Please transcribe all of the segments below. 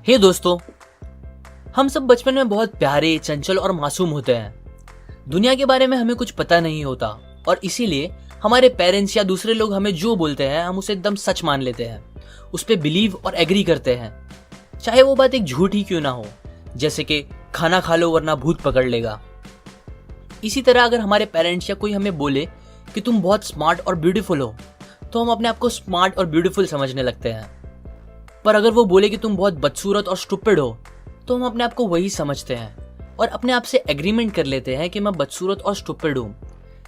हे दोस्तों, हम सब बचपन में बहुत प्यारे, चंचल और मासूम होते हैं। दुनिया के बारे में हमें कुछ पता नहीं होता और इसीलिए हमारे पेरेंट्स या दूसरे लोग हमें जो बोलते हैं हम उसे एकदम सच मान लेते हैं, उस पर बिलीव और एग्री करते हैं, चाहे वो बात एक झूठ ही क्यों ना हो, जैसे कि खाना खा लो वरना भूत पकड़ लेगा। इसी तरह अगर हमारे पेरेंट्स या कोई हमें बोले कि तुम बहुत स्मार्ट और ब्यूटीफुल हो, तो हम अपने आप को स्मार्ट और ब्यूटीफुल समझने लगते हैं। पर अगर वो बोले कि तुम बहुत बदसूरत और स्टूपिड हो, तो हम अपने आप को वही समझते हैं और अपने आप से एग्रीमेंट कर लेते हैं कि मैं बदसूरत और स्टूपिड हूँ,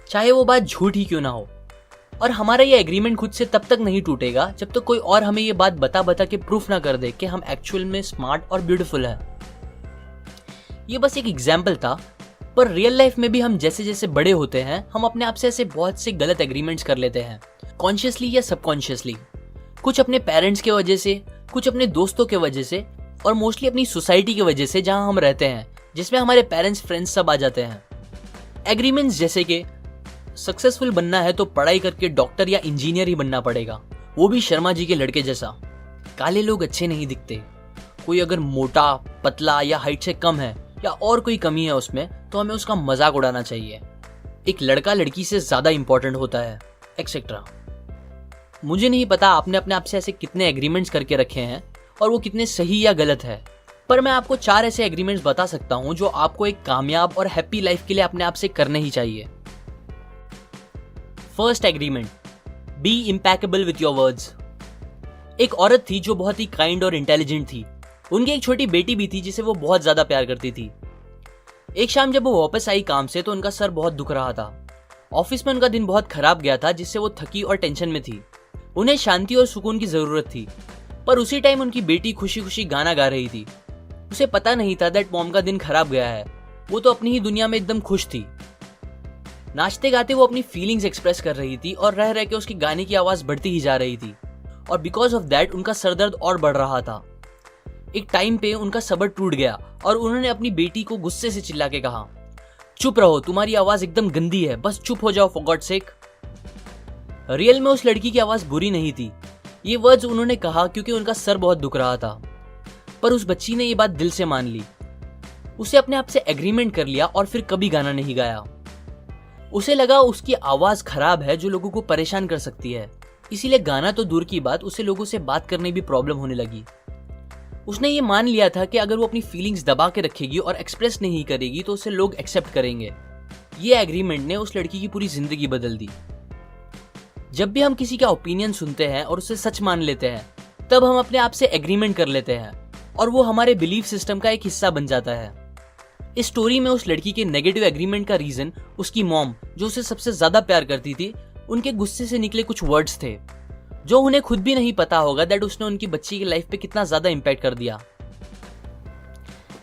चाहे वो बात झूठ ही क्यों ना हो। और हमारा ये एग्रीमेंट खुद से तब तक नहीं टूटेगा जब तक कोई और हमें ये बात बता बता के प्रूफ ना कर दे कि हम एक्चुअल में स्मार्ट और ब्यूटीफुल है। ये बस एक एग्जाम्पल था, पर रियल लाइफ में भी हम जैसे जैसे बड़े होते हैं हम अपने आप से ऐसे बहुत से गलत एग्रीमेंट्स कर लेते हैं, कॉन्शियसली या सबकॉन्शियसली। कुछ अपने पेरेंट्स के वजह से, कुछ अपने दोस्तों के वजह से और मोस्टली अपनी सोसाइटी की वजह से जहां हम रहते हैं, जिसमें हमारे पेरेंट्स, फ्रेंड्स सब आ जाते हैं। एग्रीमेंट्स जैसे कि सक्सेसफुल बनना है तो पढ़ाई करके डॉक्टर या इंजीनियर ही बनना पड़ेगा, वो भी शर्मा जी के लड़के जैसा। काले लोग अच्छे नहीं दिखते, कोई अगर मोटा, पतला या हाइट से कम है या और कोई कमी है उसमें तो हमें उसका मजाक उड़ाना चाहिए। एक लड़का लड़की से ज्यादा इंपॉर्टेंट होता है, एक्सेट्रा। मुझे नहीं पता आपने अपने आप से ऐसे कितने एग्रीमेंट्स करके रखे हैं और वो कितने सही या गलत है, पर मैं आपको 4 ऐसे एग्रीमेंट्स बता सकता हूं जो आपको एक कामयाब और हैप्पी लाइफ के लिए अपने आप से करने ही चाहिए। First agreement, be impeccable with your words. एक औरत थी जो बहुत ही काइंड और इंटेलिजेंट थी। उनकी एक छोटी बेटी भी थी जिसे वो बहुत ज्यादा प्यार करती थी। एक शाम जब वो वापस आई काम से तो उनका सर बहुत दुख रहा था। ऑफिस में उनका दिन बहुत खराब गया था जिससे वो थकी और टेंशन में थी। उन्हें शांति और सुकून की जरूरत थी, पर उसी टाइम उनकी बेटी खुशी खुशी गाना गा रही थी। उसे पता नहीं था दैट मॉम का दिन खराब गया है, वो तो अपनी ही दुनिया में एकदम खुश थी। नाचते गाते वो अपनी फीलिंग्स एक्सप्रेस कर रही थी और रह रह के उसकी गाने की आवाज बढ़ती ही जा रही थी और बिकॉज ऑफ दैट उनका सरदर्द और बढ़ रहा था। एक टाइम पे उनका सब्र टूट गया और उन्होंने अपनी बेटी को गुस्से से चिल्ला के कहा, चुप रहो, तुम्हारी आवाज एकदम गंदी है, बस चुप हो जाओ फॉर गॉड सेक। रियल में उस लड़की की आवाज बुरी नहीं थी, ये वर्ड्स उन्होंने कहा क्योंकि उनका सर बहुत दुख रहा था। पर उस बच्ची ने ये बात दिल से मान ली। उसे अपने आप से एग्रीमेंट कर लिया और फिर कभी गाना नहीं गाया। उसे लगा उसकी आवाज खराब है जो लोगों को परेशान कर सकती है, इसीलिए गाना तो दूर की बात, उसे लोगों से बात करने भी प्रॉब्लम होने लगी। उसने ये मान लिया था कि अगर वो अपनी फीलिंग्स दबा के रखेगी और एक्सप्रेस नहीं करेगी तो उसे लोग एक्सेप्ट करेंगे। ये एग्रीमेंट ने उस लड़की की पूरी जिंदगी बदल दी। जब भी हम किसी का ओपिनियन सुनते हैं और उसे सच मान लेते हैं, तब हम अपने आप से एग्रीमेंट कर लेते हैं और वो हमारे बिलीफ सिस्टम का एक हिस्सा बन जाता है। इस स्टोरी में उस लड़की के नेगेटिव एग्रीमेंट का रीजन उसकी मॉम, जो उसे सबसे ज्यादा प्यार करती थी, उनके गुस्से से निकले कुछ वर्ड्स थे जो उन्हें खुद भी नहीं पता होगा दैट उसने उनकी बच्ची की लाइफ पे कितना ज्यादा इंपैक्ट कर दिया।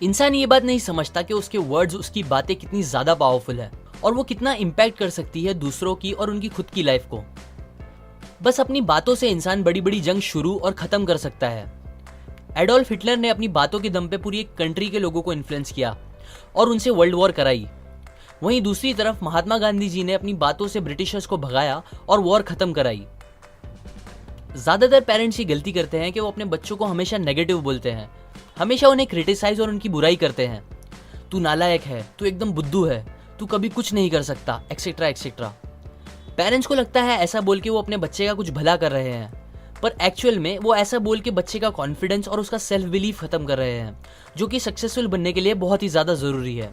इंसान ये बात नहीं समझता कि उसके वर्ड्स, उसकी बातें कितनी ज्यादा पावरफुल है और वो कितना इंपैक्ट कर सकती है दूसरों की और उनकी खुद की लाइफ को। बस अपनी बातों से इंसान बड़ी बड़ी जंग शुरू और खत्म कर सकता है। एडोल्फ हिटलर ने अपनी बातों के दम पे पूरी एक कंट्री के लोगों को इन्फ्लुएंस किया और उनसे वर्ल्ड वॉर कराई। वहीं दूसरी तरफ महात्मा गांधी जी ने अपनी बातों से ब्रिटिशर्स को भगाया और वॉर खत्म कराई। ज्यादातर पेरेंट्स ये गलती करते हैं कि वो अपने बच्चों को हमेशा नेगेटिव बोलते हैं, हमेशा उन्हें क्रिटिसाइज और उनकी बुराई करते हैं। तू नालायक है, तू एकदम बुद्धू है, तू कभी कुछ नहीं कर सकता, एक्सेट्रा एक्सेट्रा। पेरेंट्स को लगता है ऐसा बोल के वो अपने बच्चे का कुछ भला कर रहे हैं, पर एक्चुअल में वो ऐसा बोल के बच्चे का कॉन्फिडेंस और उसका सेल्फ बिलीफ खत्म कर रहे हैं, जो कि सक्सेसफुल बनने के लिए बहुत ही ज्यादा जरूरी है।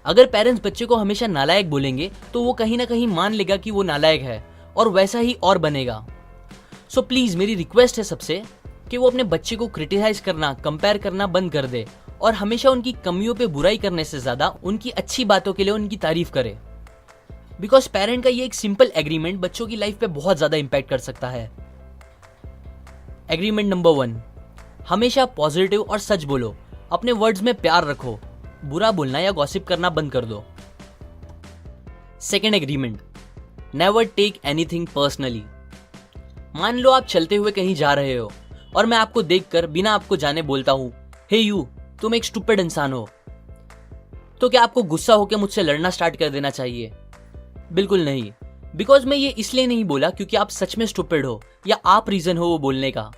अगर पेरेंट्स बच्चे को हमेशा नालायक बोलेंगे तो वो कहीं ना कहीं मान लेगा कि वो नालायक है और वैसा ही और बनेगा। सो प्लीज मेरी रिक्वेस्ट है सबसे कि वो अपने बच्चे को क्रिटिसाइज करना, कंपेयर करना बंद कर दे और हमेशा उनकी कमियों पे बुराई करने से ज्यादा उनकी अच्छी बातों के लिए उनकी तारीफ करे। बिकॉज पेरेंट का ये एक सिंपल एग्रीमेंट बच्चों की लाइफ पे बहुत ज्यादा इंपैक्ट कर सकता है। एग्रीमेंट नंबर 1, हमेशा पॉजिटिव और सच बोलो, अपने वर्ड्स में प्यार रखो, बुरा बोलना या गॉसिप करना बंद कर दो। Second agreement, never take anything personally. मान लो आप चलते हुए कहीं जा रहे हो और मैं आपको देखकर बिना आपको जाने बोलता हूं, हे यू, तुम एक स्टूपिड इंसान हो, तो क्या आपको गुस्सा होकर मुझसे लड़ना स्टार्ट कर देना चाहिए? बिल्कुल नहीं। बिकॉज मैं ये इसलिए नहीं बोला क्योंकि आप सच में स्टूपिड हो या आप रीजन हो वो बोलने का।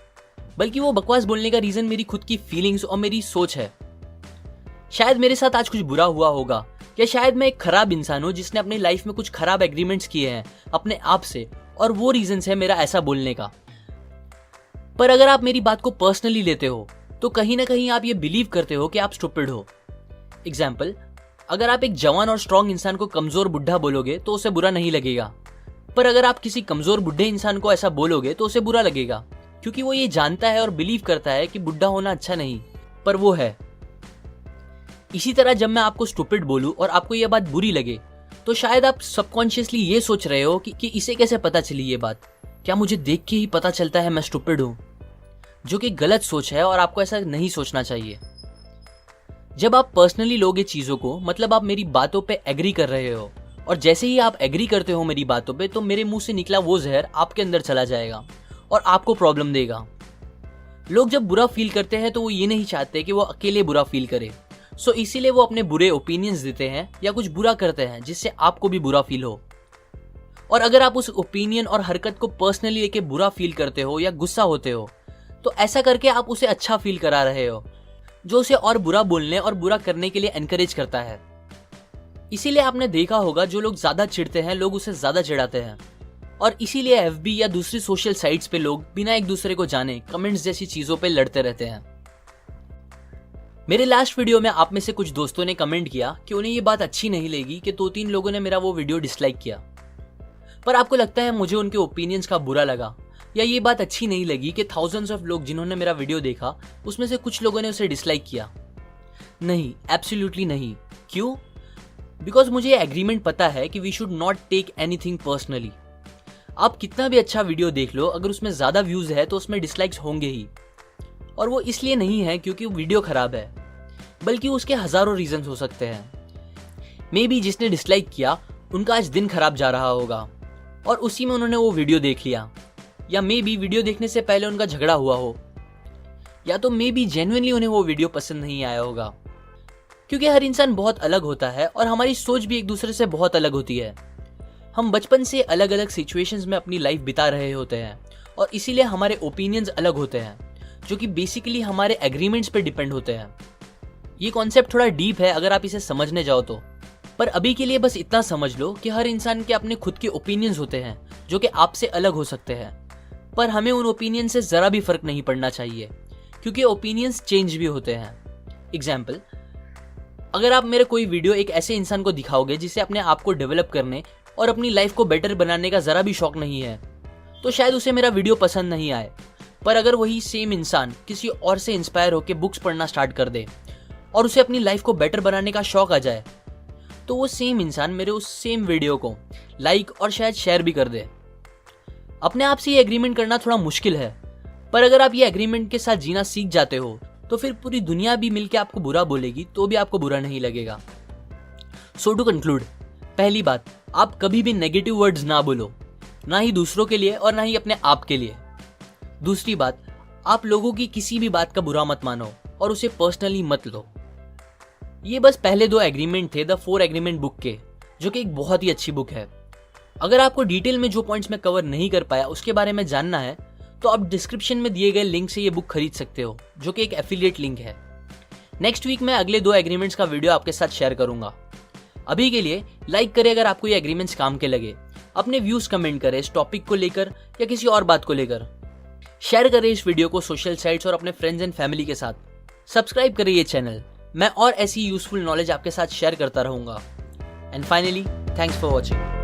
बल्कि वो बकवास बोलने का रीजन मेरी खुद की फीलिंग्स और मेरी सोच है। शायद मेरे साथ आज कुछ बुरा हुआ होगा, या शायद मैं एक खराब इंसान हूं जिसने अपनी लाइफ में कुछ खराब एग्रीमेंट्स किए हैं अपने आप से, और वो रीजन है मेरा ऐसा बोलने का। पर अगर आप मेरी बात को पर्सनली लेते हो तो कहीं ना कहीं आप ये बिलीव करते हो कि आप स्टूपिड हो। एग्जाम्पल, अगर आप एक जवान और स्ट्रांग इंसान को कमजोर बुढ़ा बोलोगे तो उसे बुरा नहीं लगेगा, पर अगर आप किसी कमजोर बुढ़े इंसान को ऐसा बोलोगे तो उसे बुरा लगेगा, क्योंकि वो ये जानता है और बिलीव करता है कि बुढ़ा होना अच्छा नहीं, पर वो है। इसी तरह जब मैं आपको स्टूपिड बोलूं और आपको ये बात बुरी लगे, तो शायद आप सबकॉन्शियसली ये सोच रहे हो कि इसे कैसे पता चली ये बात, क्या मुझे देख के ही पता चलता है मैं स्टूपिड हूं, जो कि गलत सोच है और आपको ऐसा नहीं सोचना चाहिए। जब आप पर्सनली लोगे चीजों को, मतलब आप मेरी बातों पे एग्री कर रहे हो, और जैसे ही आप एग्री करते हो मेरी बातों पे, तो मेरे मुंह से निकला वो जहर आपके अंदर चला जाएगा और आपको प्रॉब्लम देगा। लोग जब बुरा फील करते हैं तो वो ये नहीं चाहते कि वो अकेले बुरा फील करे, सो इसीलिए वो अपने बुरे ओपिनियंस देते हैं या कुछ बुरा करते हैं जिससे आपको भी बुरा फील हो। और अगर आप उस ओपिनियन और हरकत को पर्सनली लेके बुरा फील करते हो या गुस्सा होते हो, तो ऐसा करके आप उसे अच्छा फील करा रहे हो, जो उसे और बुरा बोलने और बुरा करने के लिए एनकरेज करता है। इसीलिए आपने देखा होगा जो लोग ज्यादा चिढ़ते हैं लोग उसे ज्यादा चिढ़ाते हैं, और इसीलिए एफबी या दूसरी सोशल साइट्स पे लोग बिना एक दूसरे को जाने कमेंट्स जैसी चीजों पे लड़ते रहते हैं। मेरे लास्ट वीडियो में आप में से कुछ दोस्तों ने कमेंट किया कि उन्हें ये बात अच्छी नहीं लगी कि 2-3 लोगों ने मेरा वो वीडियो डिसलाइक किया, पर आपको लगता है मुझे उनके ओपिनियंस का बुरा लगा, या ये बात अच्छी नहीं लगी कि थाउजेंड्स ऑफ लोग जिन्होंने मेरा वीडियो देखा उसमें से कुछ लोगों ने उसे डिसलाइक किया? नहीं, एब्सोल्युटली नहीं। क्यों? बिकॉज मुझे ये एग्रीमेंट पता है कि we should not take anything personally. आप कितना भी अच्छा वीडियो देख लो, अगर उसमें ज्यादा व्यूज है तो उसमें डिसलाइक्स होंगे ही, और वो इसलिए नहीं है क्योंकि वीडियो खराब है, बल्कि उसके हजारों रीजन हो सकते हैं। मे बी जिसने डिसलाइक किया उनका आज दिन खराब जा रहा होगा और उसी में उन्होंने वो वीडियो देख लिया, या मे बी वीडियो देखने से पहले उनका झगड़ा हुआ हो, या तो मे बी जेन्युइनली उन्हें वो वीडियो पसंद नहीं आया होगा। क्योंकि हर इंसान बहुत अलग होता है और हमारी सोच भी एक दूसरे से बहुत अलग होती है। हम बचपन से अलग अलग सिचुएशंस में अपनी लाइफ बिता रहे होते हैं, और इसीलिए हमारे ओपिनियंस अलग होते हैं, जो कि बेसिकली हमारे एग्रीमेंट्स पे डिपेंड होते हैं। ये कॉन्सेप्ट थोड़ा डीप है अगर आप इसे समझने जाओ तो, पर अभी के लिए बस इतना समझ लो कि हर इंसान के अपने खुद के ओपिनियंस होते हैं जो कि आपसे अलग हो सकते हैं, पर हमें उन ओपिनियन से जरा भी फर्क नहीं पड़ना चाहिए, क्योंकि ओपिनियंस चेंज भी होते हैं। एग्जाम्पल, अगर आप मेरे कोई वीडियो एक ऐसे इंसान को दिखाओगे जिसे अपने आप को डेवलप करने और अपनी लाइफ को बेटर बनाने का जरा भी शौक नहीं है, तो शायद उसे मेरा वीडियो पसंद नहीं आए। पर अगर वही सेम इंसान किसी और से इंस्पायर होकर बुक्स पढ़ना स्टार्ट कर दे और उसे अपनी लाइफ को बेटर बनाने का शौक आ जाए, तो वो सेम इंसान मेरे उस सेम वीडियो को लाइक और शायद शेयर भी कर दे। अपने आप से ये एग्रीमेंट करना थोड़ा मुश्किल है, पर अगर आप ये एग्रीमेंट के साथ जीना सीख जाते हो तो फिर पूरी दुनिया भी मिलके आपको बुरा बोलेगी तो भी आपको बुरा नहीं लगेगा। सो टू कंक्लूड, पहली बात, आप कभी भी नेगेटिव वर्ड्स ना बोलो, ना ही दूसरों के लिए और ना ही अपने आप के लिए। दूसरी बात, आप लोगों की किसी भी बात का बुरा मत मानो और उसे पर्सनली मत लो। ये बस पहले 2 एग्रीमेंट थे द 4 एग्रीमेंट बुक के, जो कि एक बहुत ही अच्छी बुक है। अगर आपको डिटेल में जो पॉइंट्स मैं कवर नहीं कर पाया उसके बारे में जानना है, तो आप डिस्क्रिप्शन में दिए गए लिंक से ये बुक खरीद सकते हो, जो कि एक एफिलिएट लिंक है। नेक्स्ट वीक मैं अगले 2 एग्रीमेंट्स का वीडियो आपके साथ शेयर करूंगा। अभी के लिए लाइक करें अगर आपको ये एग्रीमेंट्स काम के लगे, अपने व्यूज कमेंट करें इस टॉपिक को लेकर या किसी और बात को लेकर, शेयर करें इस वीडियो को सोशल साइट्स और अपने फ्रेंड्स एंड फैमिली के साथ, सब्सक्राइब करें ये चैनल, मैं और ऐसी यूजफुल नॉलेज आपके साथ शेयर करता रहूंगा। And finally, thanks for watching.